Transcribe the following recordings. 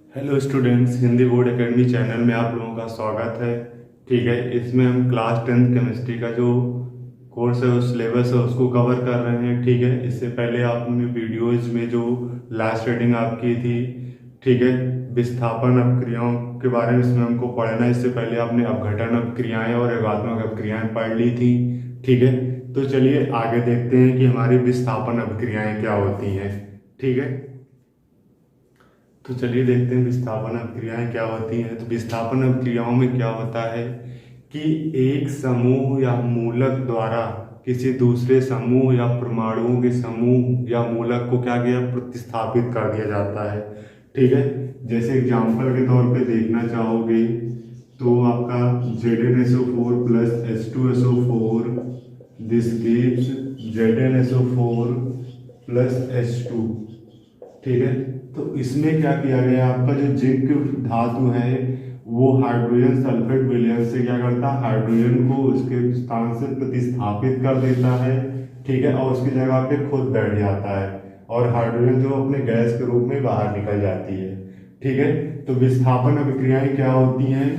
Hello students, Hindi board academy channel में आप लोगों का स्वागत है। ठीक है, इसमें हम क्लास 10th केमिस्ट्री का जो कोर्स है, उस सिलेबस है, उसको कवर कर रहे हैं। ठीक है, इससे पहले आपने वीडियोज में जो लास्ट रीडिंग आपकी थी, ठीक है, विस्थापन अपक्रियाओं के बारे में इसमें हमको पढ़ना है। इससे पहले आपने अपघटन अपक्रियाएं और योगात्मक अपक्रियाएं पढ़ ली थी। ठीक है, तो चलिए आगे देखते हैं कि हमारी विस्थापन अपक्रियाएं क्या होती हैं। ठीक है, तो चलिए देखते हैं विस्थापन अभिक्रियाएं क्या होती हैं। तो विस्थापन अभिक्रियाओं में क्या होता है कि एक समूह या मूलक द्वारा किसी दूसरे समूह या परमाणुओं के समूह या मूलक को क्या किया, प्रतिस्थापित कर दिया जाता है। ठीक है, जैसे एग्जाम्पल के तौर पे देखना चाहोगे तो आपका ZnSO4 plus H2SO4 this gives ZnSO4 plus H2। ठीक है, तो इसमें क्या किया गया, आपका जो जिंक धातु है वो हाइड्रोजन सल्फेट विलयन से क्या करता है, हाइड्रोजन को उसके स्थान से प्रतिस्थापित कर देता है। ठीक है, और उसकी जगह पे खुद बैठ जाता है और हाइड्रोजन जो अपने गैस के रूप में बाहर निकल जाती है। ठीक है, तो विस्थापन अभिक्रियाएं क्या होती हैं,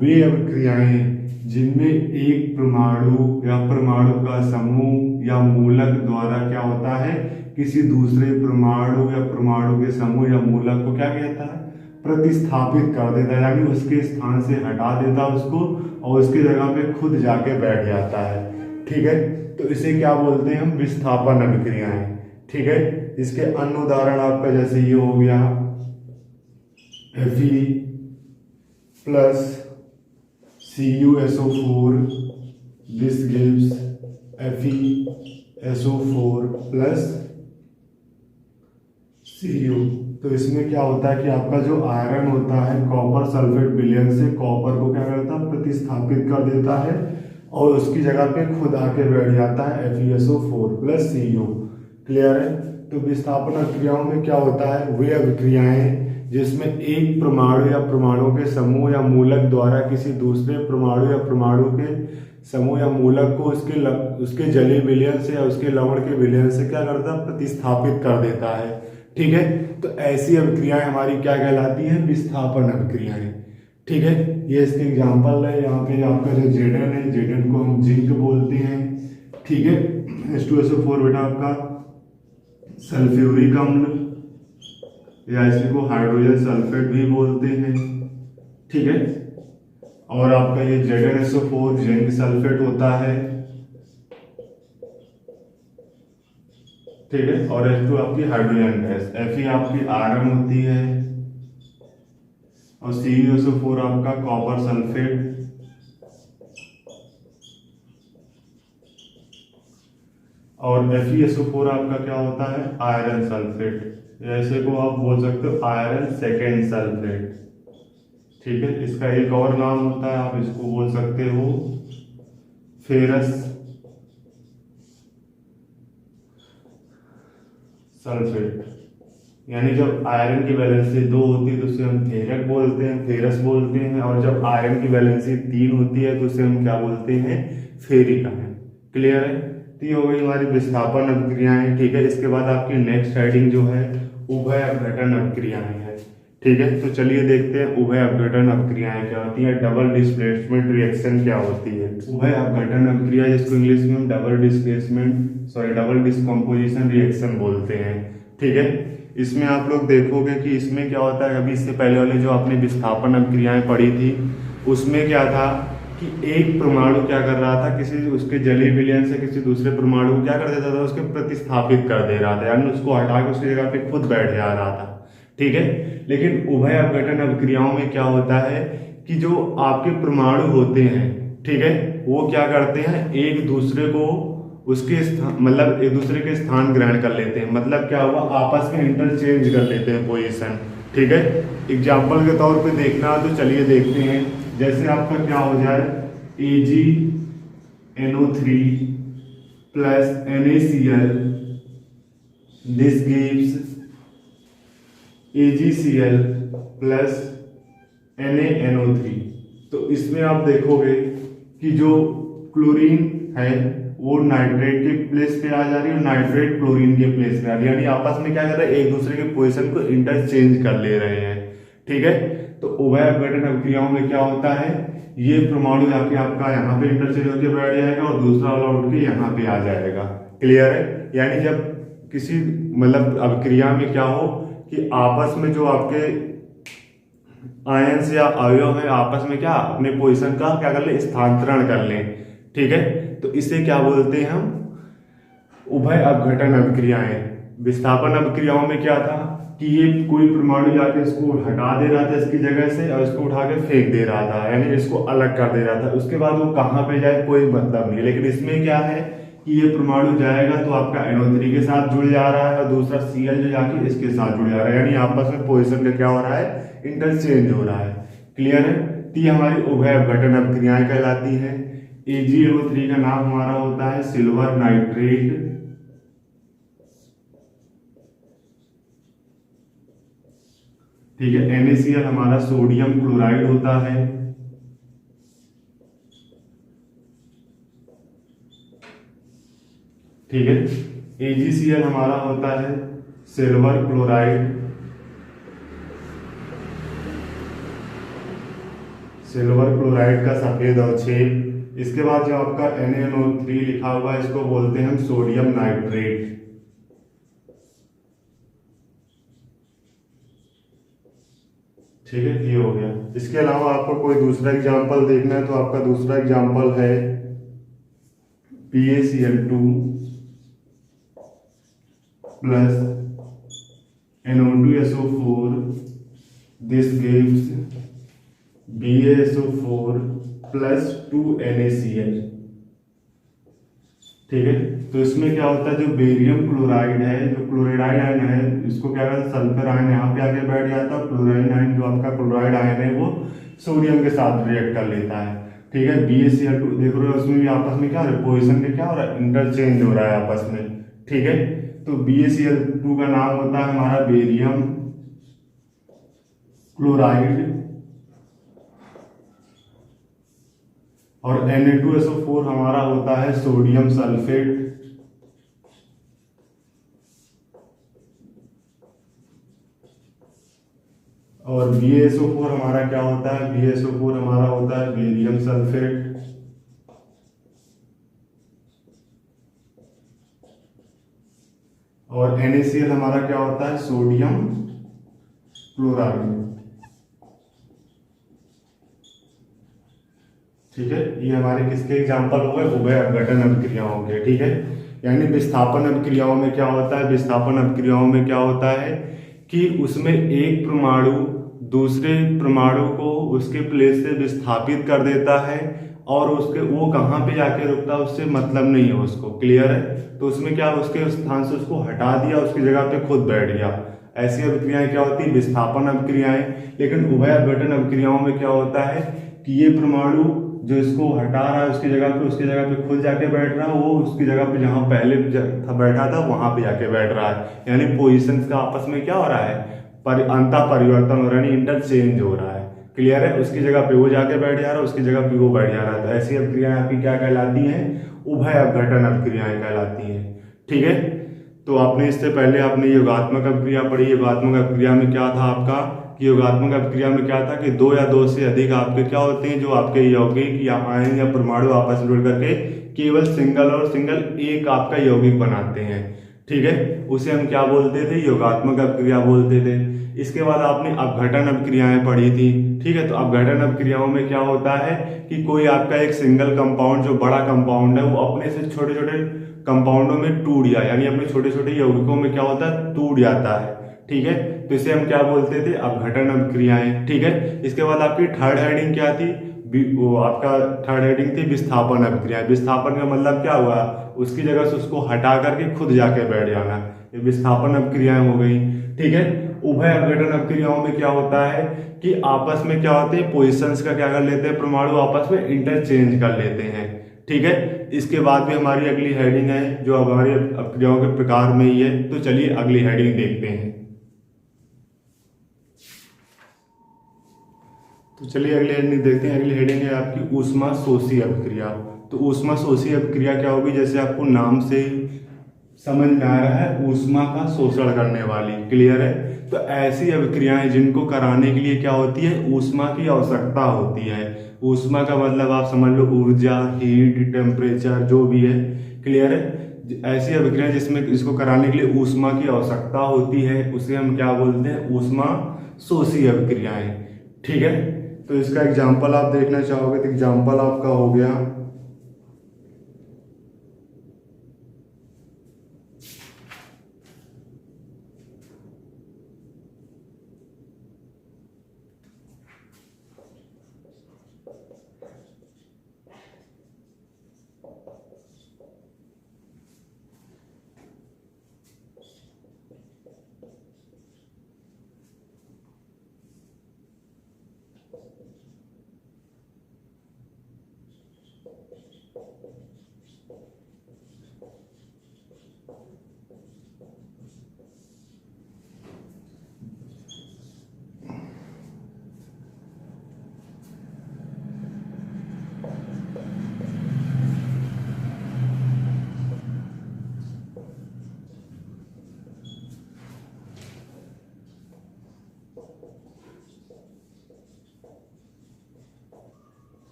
वे अभिक्रियाएं जिनमें एक परमाणु या परमाणु का समूह या मूलक द्वारा क्या होता है, किसी दूसरे परमाणु या परमाणु के समूह या मूलक को क्या कहता है, प्रतिस्थापित कर देता है, यानी उसके स्थान से हटा देता है उसको और उसकी जगह पे खुद जाके बैठ जाता है। ठीक है, तो इसे क्या बोलते हैं हम, विस्थापन अभिक्रियाएं। ठीक है, इसके अन्य उदाहरण आपका जैसे ये हो गया Fe plus CuSO4 this gives FeSO4 plus Cu। तो इसमें क्या होता है कि आपका जो आयरन होता है कॉपर सल्फेट विलयन से कॉपर को क्या करता है, प्रतिस्थापित कर देता है और उसकी जगह पे खुद आके बैठ जाता है FeSO4 प्लस Cu। क्लियर है। तो विस्थापन अभिक्रियाओं में क्या होता है, वे अभिक्रियाएं जिसमें एक परमाणु या परमाणु के समूह या मूलक द्वारा किसी दूसरे परमाणु या परमाणु के समूह या मूलक को उसके जलीय विलयन से या उसके लवण के विलयन से क्या करता है, प्रतिस्थापित कर देता है। ठीक है, तो ऐसी अभिक्रियाएं हमारी क्या कहलाती हैं, विस्थापन अभिक्रियाएं। ठीक है, ये इसके एग्जांपल है। यहाँ पे आपका जो Zn है, Zn को हम जिंक बोलते हैं। ठीक है, H2SO4 बेटा आपका सल्फ्यूरिक अम्ल या इसी को हाइड्रोजन सल्फेट भी बोलते हैं। ठीक है, और आपका ये ZnSO4 जिंक सल्फेट होता है। ठीक है, और H2 आपकी हाइड्रोजन गैस, Fe आपकी आयरन होती है और CuSO4 आपका कॉपर सल्फेट। और FeSO4 आपका क्या होता है, आयरन सल्फेट, ऐसे को आप बोल सकते हो आयरन सेकेंड सल्फेट। ठीक है, इसका एक और नाम होता है, आप इसको बोल सकते हो फेरस सल्फेट। यानी जब आयरन की वैलेंसी 2 होती है तो उसे हम फेरक बोलते हैं, फेरस बोलते हैं, और जब आयरन की वैलेंसी 3 होती है तो उसे हम क्या बोलते हैं, फेरिक आयन। क्लियर है। तो ये हो गई हमारी विस्थापन अभिक्रियाएं। ठीक है, इसके बाद आपकी नेक्स्ट हेडिंग जो है उभय अपघटन अभिक्रियाएं है। ठीक है, तो चलिए देखते हैं उभय अपघटन अभिक्रियाएं क्या होती है, डबल डिस्प्लेसमेंट रिएक्शन क्या होती है। उभय अपघटन अभिक्रिया जिसको इंग्लिश में हम डबल डिस्कम्पोजिशन रिएक्शन बोलते हैं। ठीक है, इसमें आप लोग देखोगे कि इसमें क्या होता है, अभी इससे पहले वाले जो आपने विस्थापन अभिक्रियाएं पढ़ी थी उसमें क्या था कि एक परमाणु क्या कर रहा था, किसी उसके जलीय विलयन से किसी दूसरे परमाणु को क्या कर देता था, उसके प्रतिस्थापित कर दे रहा था, यानी उसको हटा के उसकी जगह पे खुद बैठ जा रहा था। ठीक है, लेकिन उभय अपघटन अभिक्रियाओं में क्या होता है कि जो आपके परमाणु होते हैं, ठीक है, वो क्या करते हैं, एक दूसरे को उसके मतलब एक दूसरे के स्थान ग्रहण कर लेते हैं। मतलब क्या हुआ, आपस में इंटरचेंज कर लेते हैं पोजीशन। ठीक है, एग्जाम्पल के तौर पे देखना तो चलिए देखते हैं। जैसे आपका क्या हो जाए, AgNO3 plus NaCl this gives AgCl plus NaNO3। तो इसमें आप देखोगे कि जो क्लोरीन है वो नाइट्रेट के प्लेस पे आ जा रही है और नाइट्रेट क्लोरीन के प्लेस पे आ रही है, यानी आपस में क्या कर रहे हैं, एक दूसरे के पोजीशन को इंटरचेंज कर ले रहे हैं। ठीक है। तो उभय अपघटन अभिक्रियाओं में क्या होता है, ये परमाणु जाके आपका यहाँ पे इंटरचेंज होकर बैठ जाएगा और दूसरा वाला उठ के यहाँ पे आ जाएगा। क्लियर है। यानी जब किसी मतलब अभिक्रिया में क्या हो कि आपस में जो आपके आयंस या अवयव है आपस में क्या अपने पोजीशन का क्या कर ले, स्थानांतरण कर लें। ठीक है। तो इसे क्या बोलते हैं हम, उभय अपघटन अभिक्रियाएं। विस्थापन अभिक्रियाओं में क्या था कि ये कोई परमाणु जाके इसको हटा दे रहा था इसकी जगह से और इसको उठा के फेंक दे रहा था, यानी इसको अलग कर दे रहा था। उसके बाद वो कहाँ पे जाए कोई मतलब नहीं। लेकिन इसमें क्या है कि ये परमाणु जाएगा तो आपका NO3 के साथ जुड़ जा रहा है और दूसरा Cl जो जाके इसके साथ जुड़ जा रहा है, यानी आपस में पोजीशन का क्या हो रहा है, इंटरचेंज हो रहा है। क्लियर है। तो ये हमारी उभय अपघटन अभिक्रियाएं कहलाती हैं। AgNO3 का नाम हमारा होता है सिल्वर नाइट्रेट, ठीक है। NaCl हमारा सोडियम क्लोराइड होता है, ठीक है। AgCl हमारा होता है सिल्वर क्लोराइड, सिल्वर क्लोराइड का सफेद अवक्षेप। इसके बाद जो आपका NaNO3 लिखा हुआ है इसको बोलते हैं हम सोडियम नाइट्रेट, ठीक है। ये हो गया। इसके अलावा आपको कोई दूसरा एग्जांपल देखना है तो आपका दूसरा एग्जांपल है PaCl2 plus NO2SO4, this gives BaSO4 plus 2NaCl, ठीक है। तो इसमें क्या होता है, जो बेरियम क्लोराइड है, जो क्लोराइड आयन है, इसको क्या करता है, सल्फर आयन यहाँ पे आके बैठ जाता है। क्लोराइड आयन जो आपका क्लोराइड आयन है वो सोडियम के साथ रिएक्ट कर लेता है, ठीक है। BaCl2 देख रहे हो, उसमें भी आपस में क्या हो रहा है, पोजिशन के क्या हो रहा है, इंटरचेंज हो रहा है आपस में, ठीक है। तो BaCl2 का नाम होता है हमारा बेरियम क्लोराइड और Na2SO4 हमारा होता है सोडियम सल्फेट, और BaSO4 हमारा क्या होता है, BaSO4 हमारा होता है बेरियम सल्फेट, और NaCl हमारा क्या होता है सोडियम क्लोराइड, ठीक है। ये हमारे किसके एग्जाम्पल हो गए, उभय अपघटन अभिक्रियाओं के, ठीक है। यानी विस्थापन अभिक्रियाओं में क्या होता है, विस्थापन अभिक्रियाओं में क्या होता है कि उसमें एक परमाणु दूसरे परमाणु को उसके प्लेस से विस्थापित कर देता है और उसके वो कहाँ पे जाके रुकता है उससे मतलब नहीं है उसको। क्लियर है। तो उसमें क्या, उसके स्थान से उसको हटा दिया, उसकी जगह पे खुद बैठ गया। ऐसी अभिक्रियाएं क्या होती है, विस्थापन अभिक्रियाएं। लेकिन उभय अपघटन अभिक्रियाओं में क्या होता है कि ये परमाणु जो इसको हटा रहा है उसकी जगह पे खुद जाके बैठ रहा है, वो उसकी जगह पे जहां पहले बैठा था वहां पे जाके बैठ रहा है। यानी पोजीशंस का आपस में क्या हो रहा है, अंतर परिवर्तन हो रहा है, इंटरचेंज हो रहा है। क्लियर है। उसकी जगह पे वो जाके बैठ जा रहा है, उसकी जगह पे वो बैठ जा रहा है। तो ऐसी अभिक्रियाएं आपकी क्या कहलाती हैं, उभय अपघटन अभिक्रियाएं कहलाती हैं, ठीक है। तो आपने इससे पहले आपने योगात्मक अभिक्रिया पढ़ी। योगात्मक अभिक्रिया में क्या था आपका कि योगात्मक अभिक्रिया में क्या था कि दो या दो से अधिक आपके क्या होते हैं, जो आपके यौगिक या आयन या परमाणु आपस में जुड़ करके केवल सिंगल एक आपका यौगिक बनाते हैं, ठीक है। उसे हम क्या बोलते थे, योगात्मक अभिक्रिया बोलते थे। इसके बाद आपने अपघटन अभिक्रियाएं पढ़ी थी, ठीक है। तो अपघटन अभिक्रियाओं में क्या होता है कि कोई आपका एक सिंगल कंपाउंड जो बड़ा कंपाउंड है वो अपने से छोटे छोटे कंपाउंडों में टूट जाए, यानी अपने छोटे छोटे यौगिकों में क्या होता है, टूट जाता है, ठीक है। तो इसे हम क्या बोलते थे, अपघटन अभिक्रियाएं, ठीक है। इसके बाद आपकी थर्ड हेडिंग क्या थी, वो आपका थर्ड हेडिंग थी विस्थापन अभिक्रियाएं। विस्थापन का मतलब क्या हुआ, उसकी जगह से उसको हटा करके खुद जाके बैठ जाना, ये विस्थापन अभिक्रियाएं हो गई, ठीक है। उभय अपघटन अभिक्रियाओं में क्या होता है कि आपस में क्या होते हैं, पोजिशंस का क्या कर लेते हैं, परमाणु आपस में इंटरचेंज कर लेते हैं, ठीक है। इसके बाद भी हमारी अगली हेडिंग है जो हमारी अभिक्रियाओं के प्रकार में ही है। तो चलिए अगली हेडिंग देखते हैं। तो चलिए अगली हेडिंग देखते हैं। अगली हेडिंग है आपकी ऊष्माशोषी अभिक्रिया। तो ऊष्माशोषी अभिक्रिया क्या होगी, जैसे आपको नाम से समझ में आ रहा है, ऊष्मा का शोषण करने वाली। क्लियर है। तो ऐसी अभिक्रियाएं जिनको कराने के लिए क्या होती है, ऊष्मा की आवश्यकता होती है। ऊष्मा का मतलब आप समझ लो ऊर्जा, हीट, टेम्परेचर जो भी है। क्लियर है। ऐसी अभिक्रियाएं जिसमें इसको कराने के लिए ऊष्मा की आवश्यकता होती है उसे हम क्या बोलते हैं, ऊष्मा शोषी अभिक्रियाएं। ठीक है। तो इसका एग्जाम्पल आप देखना चाहोगे तो एग्जाम्पल आपका हो गया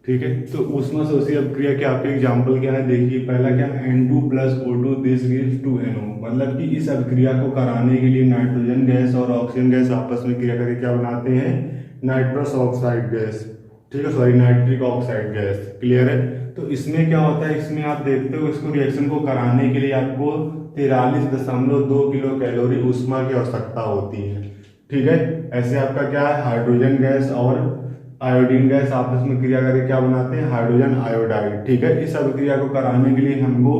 ठीक है। तो ऊष्मा शोषी अभिक्रिया के आपके एग्जाम्पल क्या है, देखिए पहला क्या, N2 plus O2 this gives 2NO। मतलब कि इस अभिक्रिया को कराने के लिए नाइट्रोजन गैस और ऑक्सीजन गैस आपस में क्रिया करके क्या बनाते हैं, नाइट्रस ऑक्साइड गैस। ठीक है, sorry nitric oxide gas. Clear है। तो इसमें क्या होता है, इसमें आप देखते हो इसको रिएक्शन को कराने के लिए आपको 43.2 किलो कैलोरी ऊष्मा की आवश्यकता होती है। ठीक है। ऐसे आपका क्या है, हाइड्रोजन गैस और आयोडीन गैस आपस में क्रिया करके क्या बनाते हैं, हाइड्रोजन आयोडाइड। ठीक है। इस अभिक्रिया को कराने के लिए हमको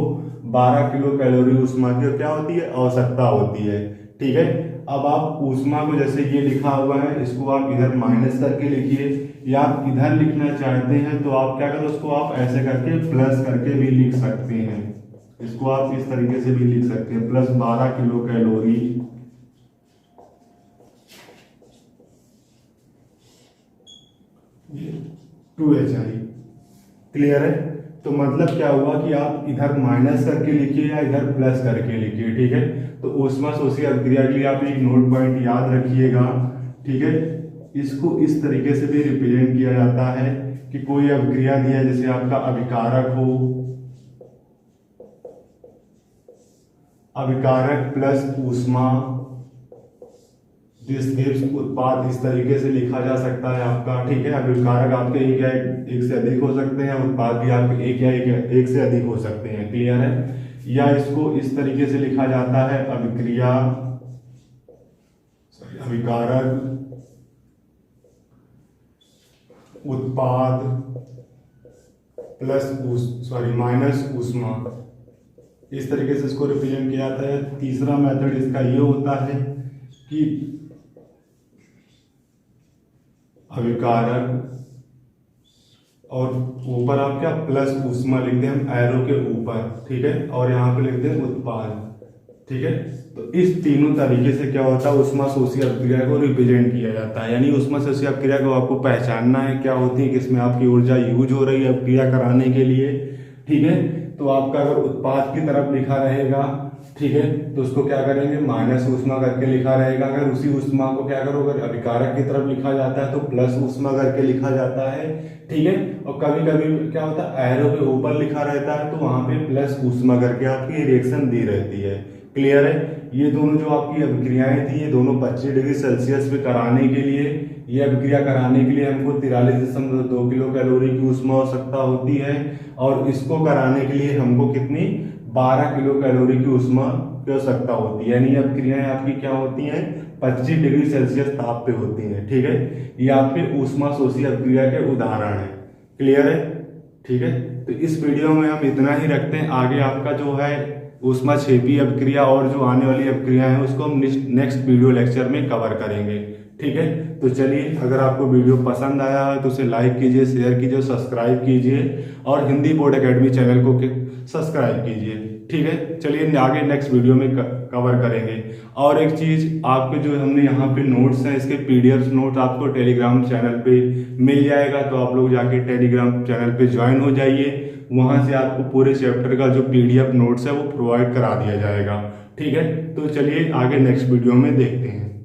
12 किलो कैलोरी ऊष्मा की क्या होती है, आवश्यकता होती है। ठीक है। अब आप ऊष्मा को जैसे ये लिखा हुआ है इसको आप इधर माइनस करके लिखिए, या आप इधर लिखना चाहते हैं तो आप क्या करो, उसको आप ऐसे करके प्लस करके भी लिख सकते हैं। इसको आप इस तरीके से भी लिख सकते हैं, plus 12 kilo calorie 2HI। Clear है। तो मतलब क्या हुआ कि आप इधर माइनस करके लिखिए या इधर प्लस करके लिखिए। ठीक है। तो ऊष्मा शोषी अभिक्रिया के लिए आप एक नोट पॉइंट याद रखिएगा। ठीक है। इसको इस तरीके से भी रिप्रेजेंट किया जाता है कि कोई अभिक्रिया दिया है जैसे आपका अभिकारक हो, अभिकारक प्लस ऊष्मा दिस गिव्स उत्पाद, इस तरीके से लिखा जा सकता है आपका। ठीक है। अभिकारक आपके एक या एक से अधिक हो सकते हैं, उत्पाद भी आपके एक या एक से अधिक हो सकते हैं। क्लियर है। या इसको इस तरीके से लिखा जाता है, अभिक्रिया अभिकारक उत्पाद प्लस माइनस ऊष्मा, इस तरीके से इसको रिप्रेजेंट किया जाता है। तीसरा मेथड इसका ये होता है कि अभिकारक और ऊपर आप क्या प्लस ऊष्मा लिखते हैं हम एरो के ऊपर। ठीक है। और यहाँ पे लिखते हैं उत्पाद। ठीक है। तो इस तीनों तरीके से क्या होता है, ऊष्मा शोषी अभिक्रिया को रिप्रेजेंट किया जाता है। यानी ऊष्मा शोषी अभिक्रिया को आपको पहचानना है क्या होती है, किसमें आपकी ऊर्जा यूज हो रही है अभिक्रिया कराने के लिए। ठीक है। तो आपका अगर उत्पाद की तरफ लिखा रहेगा, ठीक है, तो उसको क्या करेंगे, माइनस ऊष्मा करके लिखा रहेगा। अगर उसी ऊष्मा को क्या करो, अगर अभिकारक की तरफ लिखा जाता है तो प्लस ऊष्मा करके लिखा जाता है। ठीक है। और कभी कभी क्या होता है, एरो के ऊपर लिखा रहता है तो वहां पे प्लस ऊष्मा करके आपकी रिएक्शन दी रहती है। क्लियर है। ये दोनों जो आपकी अभिक्रियाएं थी, ये दोनों 25 डिग्री सेल्सियस पे कराने के लिए, ये अभिक्रिया कराने के लिए हमको 43.2 किलो कैलोरी की ऊष्मा आवश्यकता होती है। और इसको कराने के लिए हमको कितनी, 12 किलो कैलोरी की ऊष्मा की आवश्यकता होती है। यानी अभिक्रियाएं आपकी क्या होती हैं, 25 डिग्री सेल्सियस ताप पे होती हैं। ठीक है। ये आपके ऊष्मा शोषी अभिक्रिया के उदाहरण है। क्लियर है। ठीक है। तो इस वीडियो में हम इतना ही रखते हैं। आगे आपका जो है ऊष्मा क्षेपी अभिक्रिया और जो आने वाली अभिक्रिया है उसको हम नेक्स्ट वीडियो लेक्चर में कवर करेंगे। ठीक है। तो चलिए, अगर आपको वीडियो पसंद आया है तो उसे लाइक कीजिए, शेयर कीजिए, सब्सक्राइब कीजिए और हिंदी बोर्ड एकेडमी चैनल को सब्सक्राइब कीजिए। ठीक है, चलिए आगे नेक्स्ट वीडियो में कवर करेंगे। और एक चीज़, आपके जो हमने यहाँ पे नोट्स हैं, इसके पीडीएफ नोट आपको टेलीग्राम चैनल पे मिल जाएगा, तो आप लोग जाके टेलीग्राम चैनल पे ज्वाइन हो जाइए। वहाँ से आपको पूरे चैप्टर का जो पीडीएफ नोट्स है वो प्रोवाइड करा दिया जाएगा। ठीक है, तो चलिए आगे नेक्स्ट वीडियो में देखते हैं।